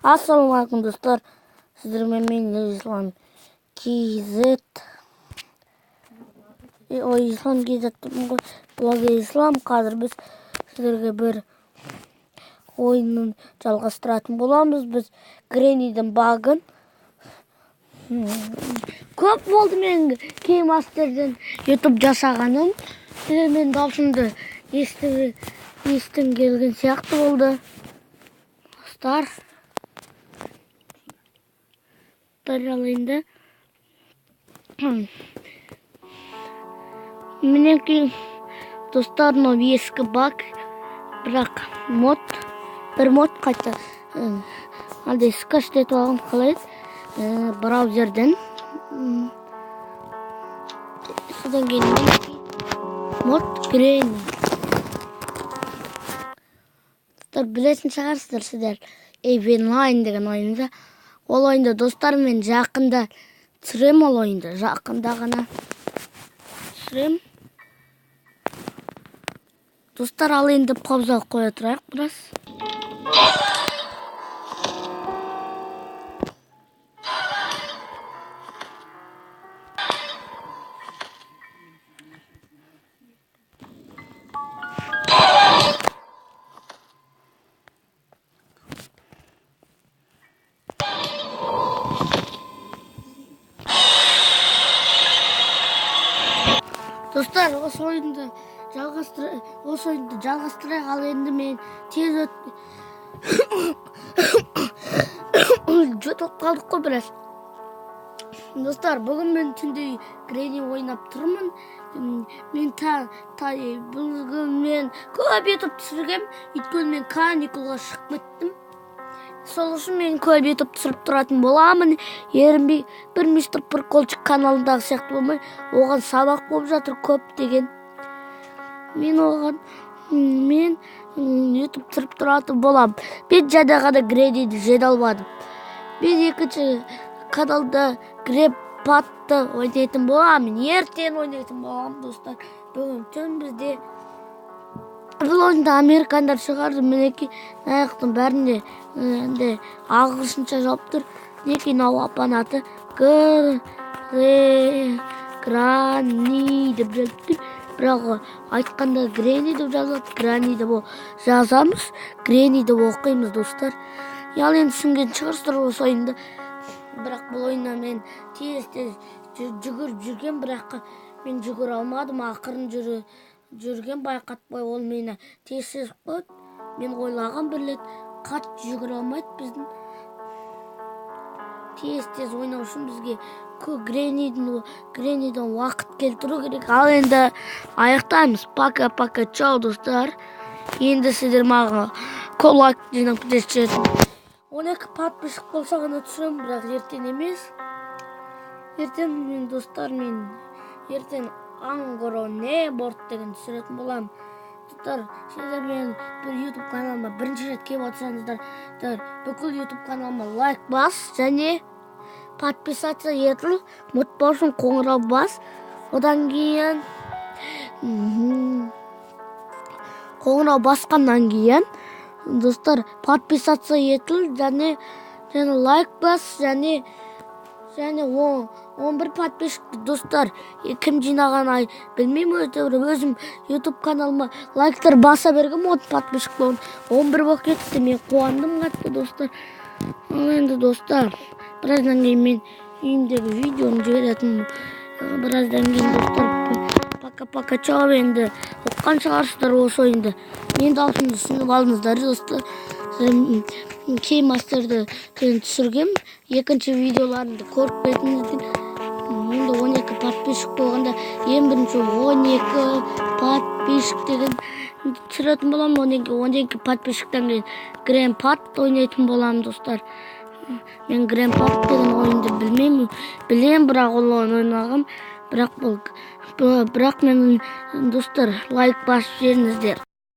Ассалаумағалейкум достар, сіздермен мен Ислам KZ. Ислам KZ-тің ғой, блогер Ислам. Қазір біз сіздерге бір ойынын жалғастыратын боламыз. Біз Греннидің багын. Көп болды мен кеймастерден YouTube жасағаным. Сіздермен даусымды естің келген сияқты болды. Достар. Алайында менің достар, ескі баг, бірақ бір мод қайта алды скаш етіп алғым қалайды браузерден. Содан кейін мод Гренни. Білетін шығарсыздар сіздер Эйвенлайн деген ойында. Ол ойында достар, мен жақында түсірем. Ол ойында жақында ғана түсірем. Достар, ал енді пауза қоя тұрайық біраз. Достар, осы ойынды жалғастырайық, ал енді мен тез жотылып қалдық қой біраз. Достар, бүгін мен түнде Гренни ойнап тұрмын. Бүгін мен көп етіп түсіргем, өйткені мен каникулға шығып кеттім. Сол үшін мен көп етіп түсіріп тұратын боламын. Ерінбей бір мистер приколчик каналындағы сияқты болмай, оған сабақ болып жатыр көп деген. Мен YouTube түсіріп тұратын болам. Мен жадағада Гренниді жеде алмадым. Мен екінші каналда Греппатты ойнайтын боламын. Ертең ойнайтын боламын, достар. Бүгін түн бізде бұл ойында американдар шығарды. Мінеки аяқтың бәрінде ағылшынша жауап тұр. Неки нау апанаты Гренни деп жазып тұр. Бірақ айтқанда Гренни деп жазады. Гренни деп жазамыз, Гренни деп оқимыз, достар. Ал енді түсінген шығарсыздар осы ойында. Бірақ бұл ойында мен тез жүгіріп жүрген, бірақ мен жүгіре алмадым. Ақырын жүрген байқатпай, ол мені тез қойды. Мен ойлаған бірлет қат жүгіре алмайды біздің. Тез ойнау үшін бізге Греннидің уақыт келтіру керек. Ал енді аяқтаймыз. Пока, чау, достар. Енді сіздер маған лайк жинап кетесіздер. 12 подписчик болса ғана түсірем, бірақ ертең емес. Ертең мен достар, ертең аңғыру не борт деген түсіретін болам. Достар, сіздер мен бір YouTube каналыма бірінші рет келіп отырсаңыздар, бүкіл YouTube каналыма лайк бас және подписаться етіл, мұтпаушын қоңырау бас. Одан кейін қоңырау басқаннан кейін достар, подписаться етіл және лайк бас және 11 подписчик. Достар, кім жинаған білмеймін, өзім YouTube каналыма лайктар баса бергім, 10 подписчик болын 11 болып кетті. Мен қуандым қатты, достар. Енді достар, біраздан кейін мен үйімдегі видеоны жіберетін. Біраздан кейін достар, пока, чау. Енді оққан шығарсыздар осы ойынды. Мен даусымды түсініп алыңыздар, достар. Кеймастерді түсіргем, екінші видеоларымды көріп кетіңіздер. Енді 12 подписчик болғанда, ең бірінші 12 подписчик деген түсіретін болам. 12 подписчиктен кейін Гренпат ойнайтын болам, достар. Мен Гренпат деген ойынды білем, бірақ ол ойнағым. Бірақ мен достар, лайк басып жеріңіздер.